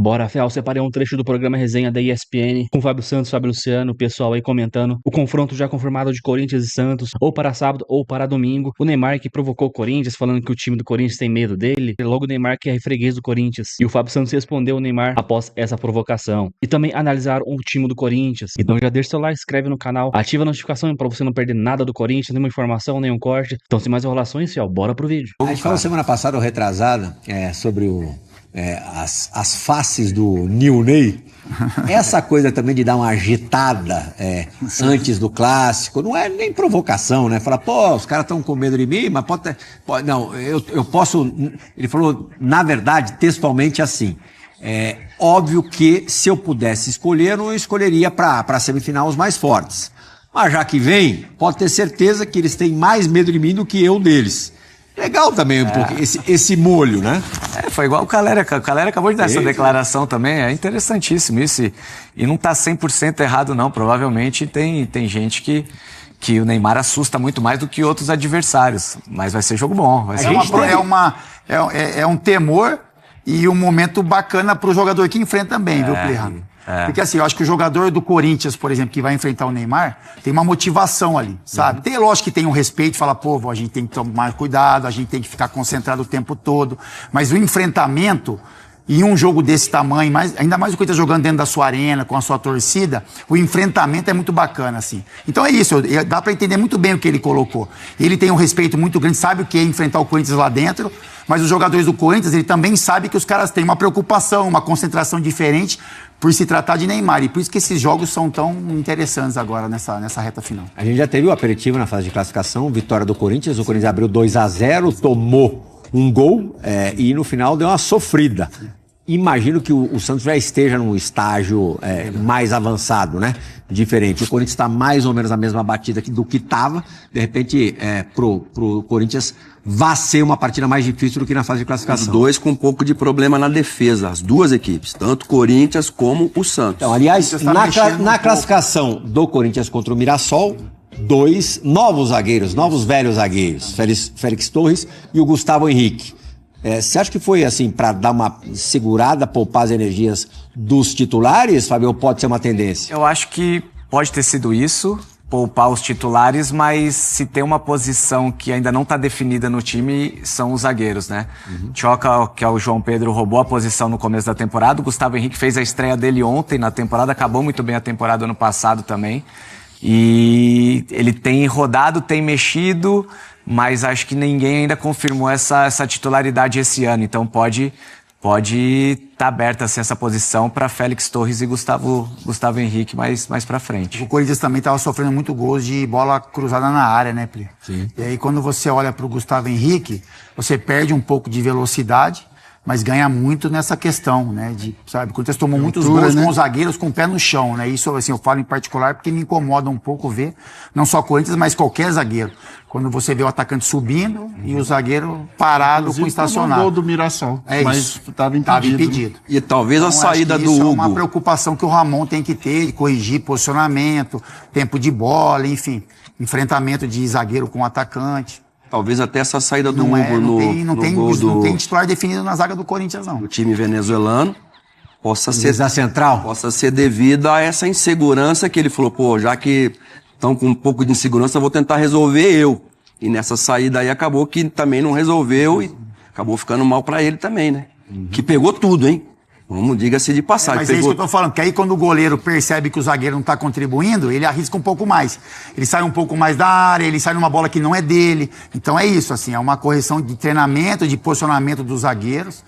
Bora, Fel, separei um trecho do programa Resenha da ESPN com Fábio Santos, Fábio Luciano, o pessoal aí comentando o confronto já confirmado de Corinthians e Santos, ou para sábado ou para domingo. O Neymar que provocou o Corinthians, falando que o time do Corinthians tem medo dele. E logo o Neymar que é freguês do Corinthians. E o Fábio Santos respondeu o Neymar após essa provocação. E também analisaram o time do Corinthians. Então já deixa seu like, se inscreve no canal, ativa a notificação para você não perder nada do Corinthians, nenhuma informação, nenhum corte. Então sem mais enrolações, Fel, bora pro vídeo. A gente falou semana passada ou retrasada sobre as faces do New Ney. Essa coisa também de dar uma agitada antes do clássico, não é nem provocação, né? Falar, pô, os caras estão com medo de mim, mas não, eu posso... Ele falou, na verdade, textualmente assim, óbvio que se eu pudesse escolher, eu não escolheria para a semifinal os mais fortes. Mas já que vem, pode ter certeza que eles têm mais medo de mim do que eu deles. Legal também esse molho, né? Foi igual o Calera. O Calera acabou de dar essa declaração também. É interessantíssimo isso. E não tá 100% errado, não. Provavelmente tem gente que o Neymar assusta muito mais do que outros adversários. Mas vai ser jogo bom. É um temor e um momento bacana pro jogador que enfrenta também, viu, Plirra? Porque assim, eu acho que o jogador do Corinthians, por exemplo, que vai enfrentar o Neymar, tem uma motivação ali, sabe? Tem, lógico que tem um respeito, fala, pô, a gente tem que tomar cuidado, a gente tem que ficar concentrado o tempo todo. Mas o enfrentamento, em um jogo desse tamanho, ainda mais o Corinthians jogando dentro da sua arena, com a sua torcida, o enfrentamento é muito bacana, assim. Então é isso, dá pra entender muito bem o que ele colocou. Ele tem um respeito muito grande, sabe o que é enfrentar o Corinthians lá dentro, mas os jogadores do Corinthians, ele também sabe que os caras têm uma preocupação, uma concentração diferente, por se tratar de Neymar. E por isso que esses jogos são tão interessantes agora nessa reta final. A gente já teve o aperitivo na fase de classificação, vitória do Corinthians. O Corinthians abriu 2-0, tomou um gol e no final deu uma sofrida. Imagino que o Santos já esteja num estágio mais avançado, né? Diferente. O Corinthians está mais ou menos na mesma batida do que estava. De repente, pro Corinthians vai ser uma partida mais difícil do que na fase de classificação. Os dois com um pouco de problema na defesa, as duas equipes, tanto o Corinthians como o Santos. Então, aliás, na classificação do Corinthians contra o Mirassol, dois novos zagueiros, novos velhos zagueiros, Félix Torres e o Gustavo Henrique. Você acha que foi assim para dar uma segurada, poupar as energias dos titulares, Fábio, ou pode ser uma tendência? Eu acho que pode ter sido isso, poupar os titulares, mas se tem uma posição que ainda não está definida no time, são os zagueiros, né? Tchoca, que é o João Pedro, roubou a posição no começo da temporada. O Gustavo Henrique fez a estreia dele ontem na temporada, acabou muito bem a temporada ano passado também. E ele tem rodado, tem mexido, mas acho que ninguém ainda confirmou essa titularidade esse ano. Então pode estar aberta assim, essa posição para Félix Torres e Gustavo Henrique mais para frente. O Corinthians também estava sofrendo muito gols de bola cruzada na área, né, Pli? Sim. E aí quando você olha para o Gustavo Henrique, você perde um pouco de velocidade, mas ganha muito nessa questão, né? O Corinthians tomou muitos gols, né, com os zagueiros com o pé no chão, né? Isso, assim, eu falo em particular porque me incomoda um pouco ver, não só Corinthians, mas qualquer zagueiro. Quando você vê o atacante subindo e o zagueiro parado, inclusive, com estacionado. O gol do Mirassol, mas estava impedido. E talvez então, a saída do Hugo... é Hugo... uma preocupação que o Ramon tem que ter, de corrigir posicionamento, tempo de bola, enfim, enfrentamento de zagueiro com atacante. Talvez até essa saída do Hugo não tem titular definido na zaga do Corinthians, não. Do time venezuelano possa ser devido a essa insegurança que ele falou, pô, já que estão com um pouco de insegurança, eu vou tentar resolver eu. E nessa saída aí acabou que também não resolveu e acabou ficando mal pra ele também, né? Que pegou tudo, hein? Vamos, diga-se de passagem. Mas é isso que eu tô falando, que aí quando o goleiro percebe que o zagueiro não tá contribuindo, ele arrisca um pouco mais. Ele sai um pouco mais da área, ele sai numa bola que não é dele. Então é isso, assim, é uma correção de treinamento, de posicionamento dos zagueiros.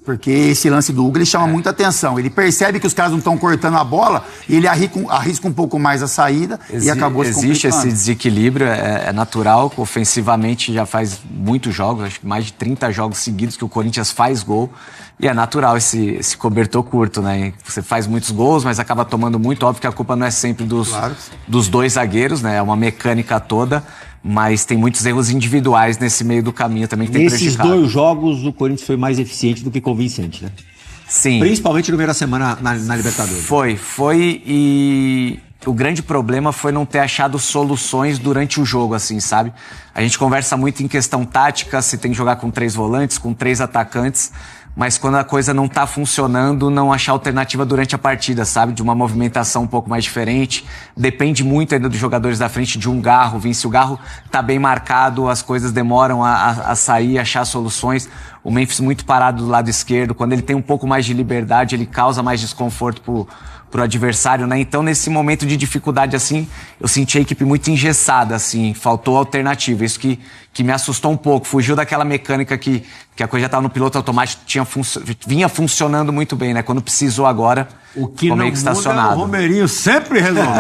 Porque esse lance do Hugo, ele chama muita atenção. Ele percebe que os caras não estão cortando a bola e ele arrisca um pouco mais a saída e acabou se complicando. Existe esse desequilíbrio, é natural. Ofensivamente já faz muitos jogos, acho que mais de 30 jogos seguidos que o Corinthians faz gol. E é natural esse cobertor curto, né? Você faz muitos gols, mas acaba tomando muito. Óbvio que a culpa não é sempre dos dois zagueiros, né? É uma mecânica toda. Mas tem muitos erros individuais nesse meio do caminho também que tem prejudicado. Nesses dois jogos, o Corinthians foi mais eficiente do que convincente, né? Sim. Principalmente no meio da semana na Libertadores. Foi e o grande problema foi não ter achado soluções durante o jogo, assim, sabe? A gente conversa muito em questão tática, se tem que jogar com 3 volantes, com 3 atacantes, mas quando a coisa não tá funcionando, não achar alternativa durante a partida, sabe? De uma movimentação um pouco mais diferente. Depende muito ainda dos jogadores da frente, de um Garro. Se o Garro tá bem marcado, as coisas demoram a sair, achar soluções. O Memphis muito parado do lado esquerdo. Quando ele tem um pouco mais de liberdade, ele causa mais desconforto pro adversário, né? Então, nesse momento de dificuldade, assim, eu senti a equipe muito engessada, assim, faltou alternativa. Isso que me assustou um pouco. Fugiu daquela mecânica que a coisa já estava no piloto automático, vinha funcionando muito bem, né? Quando precisou agora, o que meio que estacionado. O Romerinho sempre resolvendo.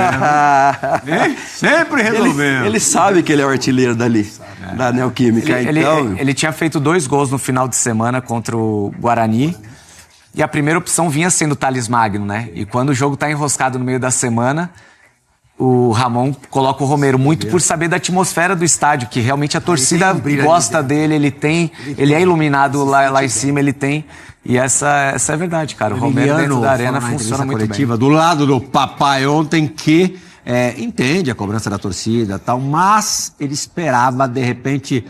Sempre resolvendo. Ele sabe que ele é o artilheiro dali, da Neoquímica. Ele tinha feito 2 gols no final de semana contra o Guarani. E a primeira opção vinha sendo o Thales Magno, né? E quando o jogo tá enroscado no meio da semana, o Ramon coloca o Romero muito por saber da atmosfera do estádio, que realmente a torcida gosta dele, ele é iluminado lá em cima, ele tem. E essa é a verdade, cara. O Romero dentro da arena funciona muito bem. Do lado do papai ontem que entende a cobrança da torcida e tal, mas ele esperava, de repente,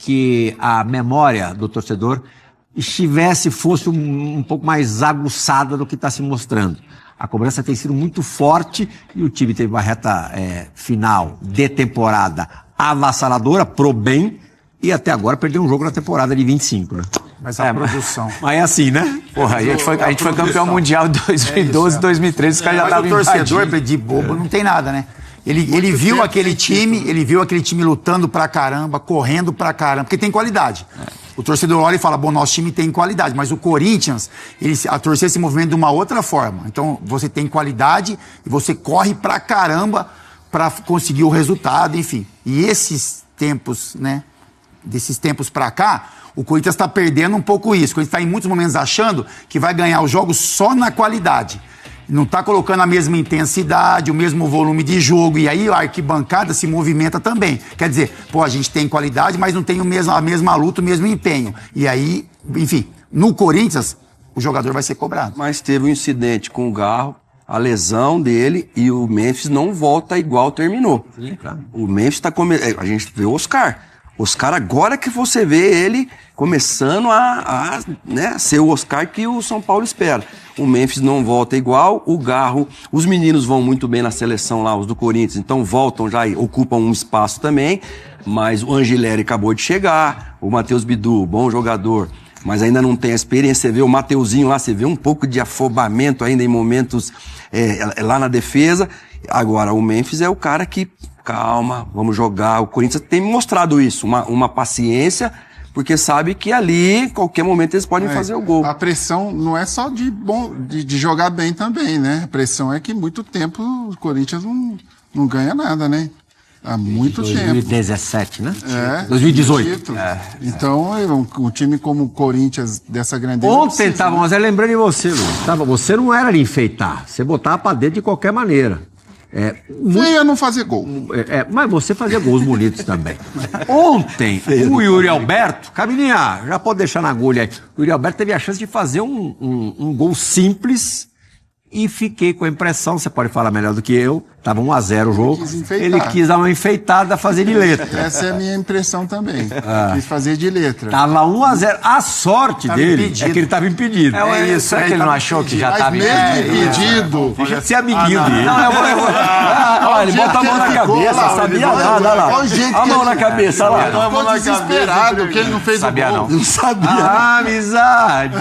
que a memória do torcedor fosse um pouco mais aguçada do que está se mostrando. A cobrança tem sido muito forte e o time teve uma reta final de temporada avassaladora, pro bem, e até agora perdeu um jogo na temporada de 25, né? Mas a produção. Mas é assim, né? Porra, a gente foi campeão mundial em 2012, 2013, os caras já estavam invadindo. O torcedor de bobo não tem nada, né? Ele viu aquele time lutando pra caramba, correndo pra caramba, porque tem qualidade. O torcedor olha e fala, bom, nosso time tem qualidade, mas o Corinthians, a torcida se movimenta de uma outra forma. Então, você tem qualidade e você corre pra caramba pra conseguir o resultado, enfim. E esses tempos, né, desses tempos pra cá, o Corinthians tá perdendo um pouco isso. O Corinthians tá em muitos momentos achando que vai ganhar os jogos só na qualidade. Não está colocando a mesma intensidade, o mesmo volume de jogo, e aí a arquibancada se movimenta também. Quer dizer, a gente tem qualidade, mas não tem a mesma luta, o mesmo empenho. E aí, enfim, no Corinthians, o jogador vai ser cobrado. Mas teve um incidente com o Garro, a lesão dele, e o Memphis não volta igual terminou. Sim, claro. O Memphis está começando. A gente vê o Oscar. Oscar, agora que você vê ele começando a ser o Oscar que o São Paulo espera. O Memphis não volta igual, o Garro, os meninos vão muito bem na seleção lá, os do Corinthians, então voltam já e ocupam um espaço também, mas o Angileri acabou de chegar, o Matheus Bidu, bom jogador, mas ainda não tem a experiência. Você vê o Mateuzinho lá, você vê um pouco de afobamento ainda em momentos lá na defesa. Agora, o Memphis é o cara que, calma, vamos jogar. O Corinthians tem mostrado isso, uma paciência, porque sabe que ali, qualquer momento, eles podem fazer o gol. A pressão não é só de jogar bem também, né? A pressão é que muito tempo o Corinthians não ganha nada, né? Há muito 2017, tempo. 2017, né? 2018. Então, um time como o Corinthians, dessa grandeza... Ontem tava, mas lembrando de você, Luiz. Você não era de enfeitar, você botava pra dentro de qualquer maneira. Feio é não fazer gol. Mas você fazia gols bonitos também. Ontem, o Yuri Alberto, Camininha, já pode deixar na agulha aí. O Yuri Alberto teve a chance de fazer um gol simples e fiquei com a impressão, você pode falar melhor do que eu, tava 1-0 o jogo. Ele quis dar uma enfeitada, fazer de letra. Essa é a minha impressão também. Quis fazer de letra. Tava 1-0. A sorte dele é que ele tava impedido. Será que ele não achou que já tava impedido? Deixa de ser amiguinho dele. Olha, ele bota a mão na cabeça, sabia nada, olha lá. A mão na cabeça, olha lá. Ficou desesperado que ele não fez o gol. Não sabia. Amizade.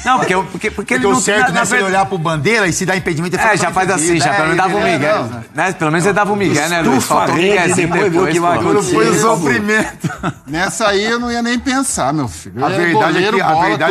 Não, porque ele não... O certo não é você olhar pro Bandeira e se dá impedimento... já faz assim, já pelo menos dava um migué. Né? Pelo menos ele dava um migué, né, Luiz? Faltou um miguézinho depois, que vai acontecer. Foi o sofrimento. Nessa aí eu não ia nem pensar, meu filho. A verdade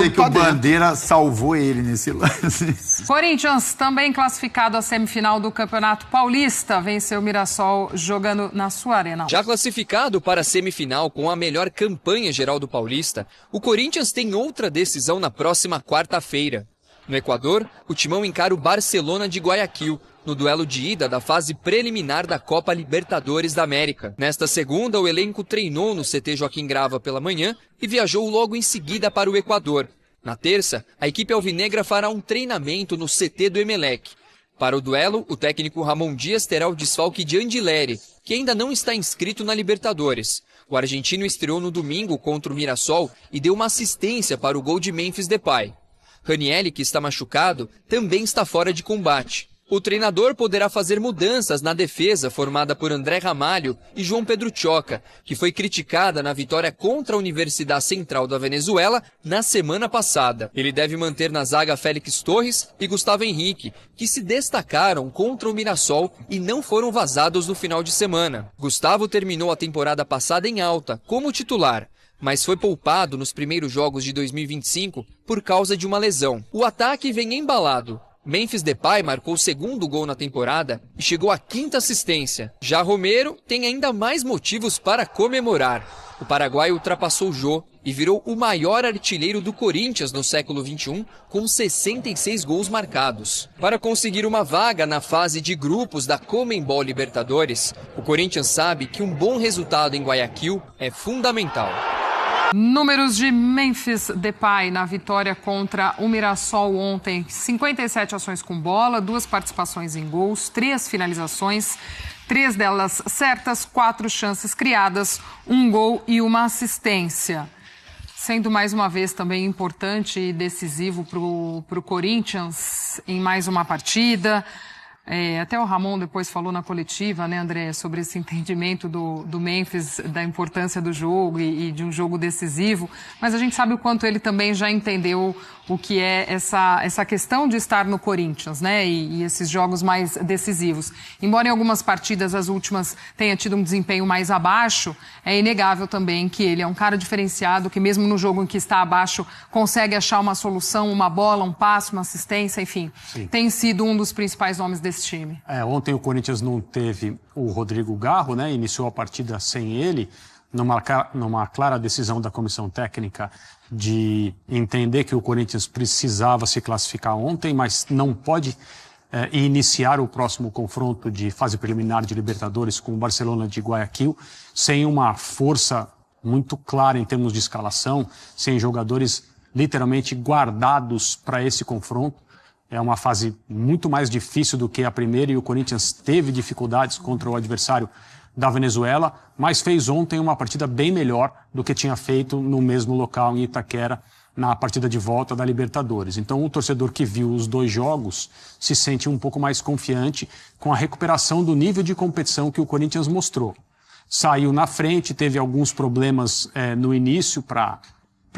é que o Bandeira salvou ele nesse lance. Corinthians, também classificado à semifinal do Campeonato Paulista, venceu o Mirassol jogando na sua arena. Já classificado para a semifinal com a melhor campanha geral do Paulista, o Corinthians tem outra decisão na próxima quarta-feira. No Equador, o Timão encara o Barcelona de Guayaquil, no duelo de ida da fase preliminar da Copa Libertadores da América. Nesta segunda, o elenco treinou no CT Joaquim Grava pela manhã e viajou logo em seguida para o Equador. Na terça, a equipe alvinegra fará um treinamento no CT do Emelec. Para o duelo, o técnico Ramon Dias terá o desfalque de Andileri, que ainda não está inscrito na Libertadores. O argentino estreou no domingo contra o Mirassol e deu uma assistência para o gol de Memphis Depay. Ranieri, que está machucado, também está fora de combate. O treinador poderá fazer mudanças na defesa formada por André Ramalho e João Pedro Choca, que foi criticada na vitória contra a Universidade Central da Venezuela na semana passada. Ele deve manter na zaga Félix Torres e Gustavo Henrique, que se destacaram contra o Mirassol e não foram vazados no final de semana. Gustavo terminou a temporada passada em alta, como titular, mas foi poupado nos primeiros jogos de 2025 por causa de uma lesão. O ataque vem embalado. Memphis Depay marcou o segundo gol na temporada e chegou à 5ª assistência. Já Romero tem ainda mais motivos para comemorar. O paraguaio ultrapassou Jô e virou o maior artilheiro do Corinthians no século XXI, com 66 gols marcados. Para conseguir uma vaga na fase de grupos da Conmebol Libertadores, o Corinthians sabe que um bom resultado em Guayaquil é fundamental. Números de Memphis Depay na vitória contra o Mirassol ontem. 57 ações com bola, 2 participações em gols, 3 finalizações, 3 delas certas, 4 chances criadas, 1 gol e 1 assistência. Sendo mais uma vez também importante e decisivo para o Corinthians em mais uma partida. Até o Ramon depois falou na coletiva, né, André, sobre esse entendimento do Memphis, da importância do jogo e de um jogo decisivo, mas a gente sabe o quanto ele também já entendeu o que é essa questão de estar no Corinthians, né, e esses jogos mais decisivos. Embora em algumas partidas, as últimas, tenha tido um desempenho mais abaixo, é inegável também que ele é um cara diferenciado, que mesmo no jogo em que está abaixo, consegue achar uma solução, uma bola, um passe, uma assistência, enfim. Sim. Tem sido um dos principais nomes desse time. Ontem o Corinthians não teve o Rodrigo Garro, né? Iniciou a partida sem ele, numa clara decisão da comissão técnica de entender que o Corinthians precisava se classificar ontem, mas não pode iniciar o próximo confronto de fase preliminar de Libertadores com o Barcelona de Guayaquil sem uma força muito clara em termos de escalação, sem jogadores literalmente guardados para esse confronto. É uma fase muito mais difícil do que a primeira e o Corinthians teve dificuldades contra o adversário da Venezuela, mas fez ontem uma partida bem melhor do que tinha feito no mesmo local em Itaquera, na partida de volta da Libertadores. Então o torcedor que viu os 2 jogos se sente um pouco mais confiante com a recuperação do nível de competição que o Corinthians mostrou. Saiu na frente, teve alguns problemas no início para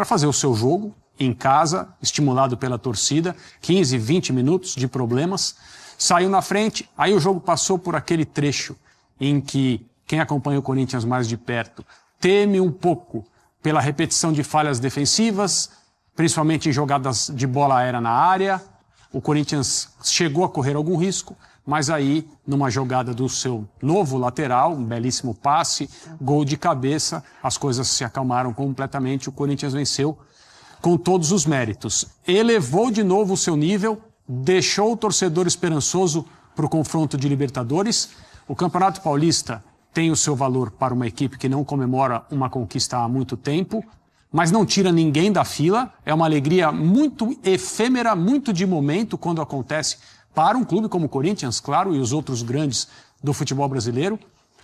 fazer o seu jogo, em casa, estimulado pela torcida, 15, 20 minutos de problemas, saiu na frente, aí o jogo passou por aquele trecho em que quem acompanha o Corinthians mais de perto teme um pouco pela repetição de falhas defensivas, principalmente em jogadas de bola aérea na área. O Corinthians chegou a correr algum risco, mas aí, numa jogada do seu novo lateral, um belíssimo passe, gol de cabeça, as coisas se acalmaram completamente, o Corinthians venceu com todos os méritos. Elevou de novo o seu nível, deixou o torcedor esperançoso para o confronto de Libertadores. O Campeonato Paulista tem o seu valor para uma equipe que não comemora uma conquista há muito tempo, mas não tira ninguém da fila. É uma alegria muito efêmera, muito de momento quando acontece para um clube como o Corinthians, claro, e os outros grandes do futebol brasileiro.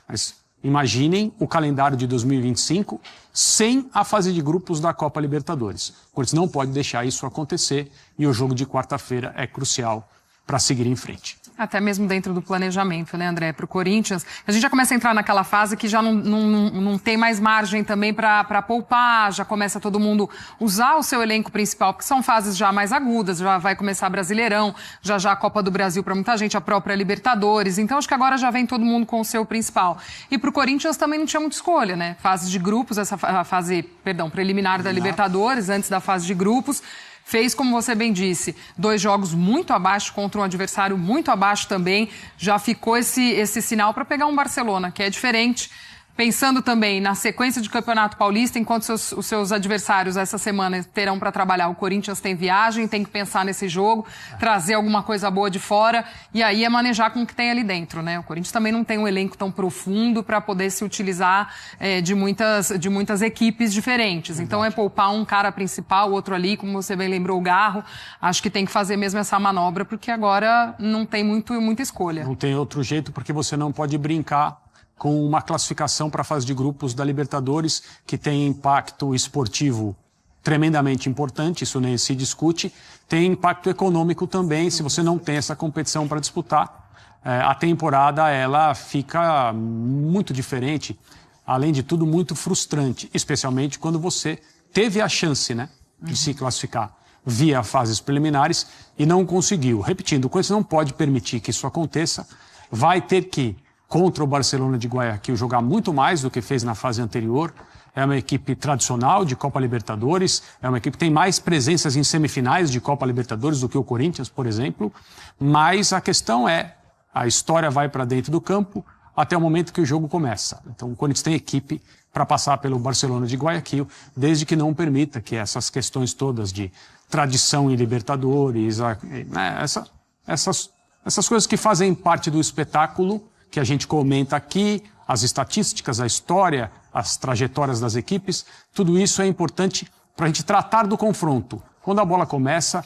Mas imaginem o calendário de 2025 sem a fase de grupos da Copa Libertadores. O Corinthians não pode deixar isso acontecer e o jogo de quarta-feira é crucial para seguir em frente. Até mesmo dentro do planejamento, né, André? Para o Corinthians, a gente já começa a entrar naquela fase que já não tem mais margem também para poupar, já começa todo mundo usar o seu elenco principal, porque são fases já mais agudas, já vai começar Brasileirão, já a Copa do Brasil para muita gente, a própria Libertadores, então acho que agora já vem todo mundo com o seu principal. E para o Corinthians também não tinha muita escolha, né? Fase de grupos, preliminar da Libertadores, antes da fase de grupos. Fez, como você bem disse, 2 jogos muito abaixo contra um adversário muito abaixo também. Já ficou esse sinal para pegar um Barcelona, que é diferente. Pensando também na sequência de Campeonato Paulista, enquanto os seus adversários essa semana terão para trabalhar, o Corinthians tem viagem, tem que pensar nesse jogo, trazer alguma coisa boa de fora e aí é manejar com o que tem ali dentro, né? O Corinthians também não tem um elenco tão profundo para poder se utilizar de muitas equipes diferentes. Então é poupar um cara principal, o outro ali, como você bem lembrou, o Garro. Acho que tem que fazer mesmo essa manobra, porque agora não tem muita escolha. Não tem outro jeito, porque você não pode brincar com uma classificação para a fase de grupos da Libertadores, que tem impacto esportivo tremendamente importante, isso nem se discute, tem impacto econômico também, se você não tem essa competição para disputar. A temporada ela fica muito diferente, além de tudo muito frustrante, especialmente quando você teve a chance, né, de se classificar via fases preliminares e não conseguiu. Repetindo, o Corinthians não pode permitir que isso aconteça, vai ter que, contra o Barcelona de Guayaquil, jogar muito mais do que fez na fase anterior. É uma equipe tradicional de Copa Libertadores, é uma equipe que tem mais presenças em semifinais de Copa Libertadores do que o Corinthians, por exemplo, mas a questão é, a história vai para dentro do campo até o momento que o jogo começa. Então o Corinthians tem equipe para passar pelo Barcelona de Guayaquil, desde que não permita que essas questões todas de tradição em Libertadores, essas coisas que fazem parte do espetáculo que a gente comenta aqui, as estatísticas, a história, as trajetórias das equipes, tudo isso é importante para a gente tratar do confronto. Quando a bola começa,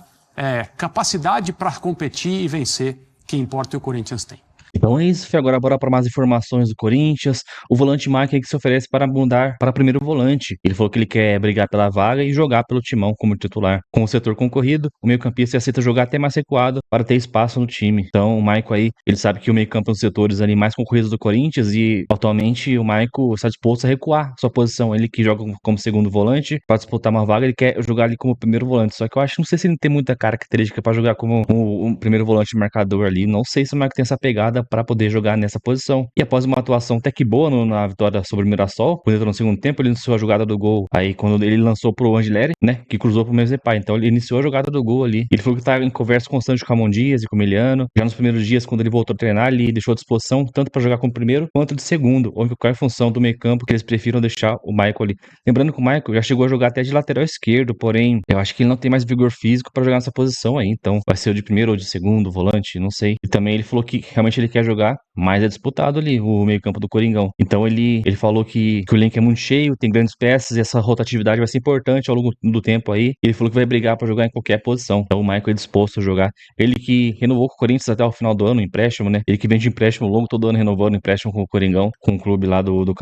capacidade para competir e vencer que importa e o Corinthians tem. Então é isso, Fê. Agora bora para mais informações do Corinthians. O volante Mike aí que se oferece para mudar para primeiro volante. Ele falou que ele quer brigar pela vaga e jogar pelo timão como titular. Com o setor concorrido, o meio-campista aceita jogar até mais recuado para ter espaço no time. Então o Maico aí, ele sabe que o meio-campo é um dos setores ali mais concorridos do Corinthians e atualmente o Maico está disposto a recuar sua posição. Ele que joga como segundo volante para disputar uma vaga, ele quer jogar ali como primeiro volante. Só que eu acho, não sei se ele tem muita característica para jogar como um primeiro volante marcador ali. Não sei se o Maico tem essa pegada para poder jogar nessa posição. E após uma atuação até que boa na vitória sobre o Mirassol, quando entrou no segundo tempo, ele iniciou a jogada do gol. Aí quando ele lançou pro Angeleri, né, que cruzou pro Mezepai. Então ele iniciou a jogada do gol ali. Ele falou que tá em conversa constante com o Ramon Dias e com o Emiliano. Já nos primeiros dias, quando ele voltou a treinar, ele deixou à disposição tanto para jogar como primeiro quanto de segundo, onde qual é a função do meio campo que eles prefiram deixar o Michael ali. Lembrando que o Michael já chegou a jogar até de lateral esquerdo, porém eu acho que ele não tem mais vigor físico para jogar nessa posição aí. Então vai ser o de primeiro ou de segundo volante, não sei. E também ele falou que realmente ele quer jogar, mas é disputado ali o meio-campo do Coringão. Então ele falou que o elenco é muito cheio, tem grandes peças e essa rotatividade vai ser importante ao longo do tempo aí. Ele falou que vai brigar para jogar em qualquer posição. Então o Michael é disposto a jogar. Ele que renovou com o Corinthians até o final do ano, empréstimo, né? Ele que vem de empréstimo longo, todo ano renovando empréstimo com o Coringão, com o clube lá do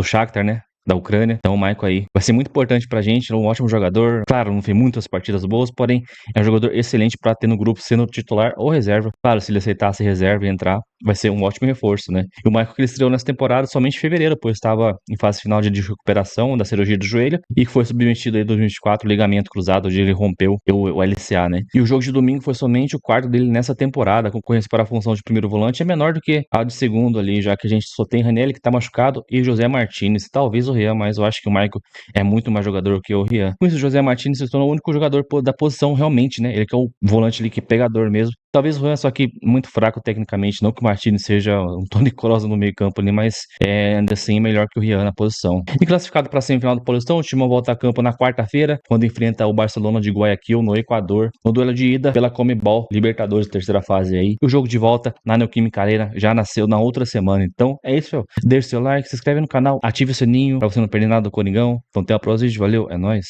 Shakhtar, né? Da Ucrânia. Então o Michael aí vai ser muito importante pra gente, é um ótimo jogador. Claro, não fez muitas partidas boas, porém é um jogador excelente pra ter no grupo, sendo titular ou reserva. Claro, se ele aceitasse reserva e entrar, vai ser um ótimo reforço, né? E o Michael que ele estreou nessa temporada somente em fevereiro, pois estava em fase final de recuperação da cirurgia do joelho e que foi submetido aí em 2024, ligamento cruzado, onde ele rompeu o LCA, né? E o jogo de domingo foi somente o quarto dele nessa temporada. A concorrência para a função de primeiro volante é menor do que a de segundo ali, já que a gente só tem Ranieri que tá machucado e José Martínez, talvez o Rian, mas eu acho que o Michael é muito mais jogador que o Rian. Com isso, o José Martínez se tornou o único jogador da posição realmente, né? Ele que é o volante ali que é pegador mesmo. Talvez o Rian, só que muito fraco tecnicamente, não que o Martínez seja um Toni Kroos no meio campo ali, mas ainda assim melhor que o Rian na posição. E classificado para a semifinal do Paulistão, o Timão volta a campo na quarta-feira, quando enfrenta o Barcelona de Guayaquil no Equador, no duelo de ida pela Conmebol Libertadores, terceira fase aí. E o jogo de volta na Neoquímica Arena já nasceu na outra semana. Então é isso, meu. Deixe seu like, se inscreve no canal, ative o sininho para você não perder nada do Coringão. Então até o próximo vídeo, valeu, é nóis.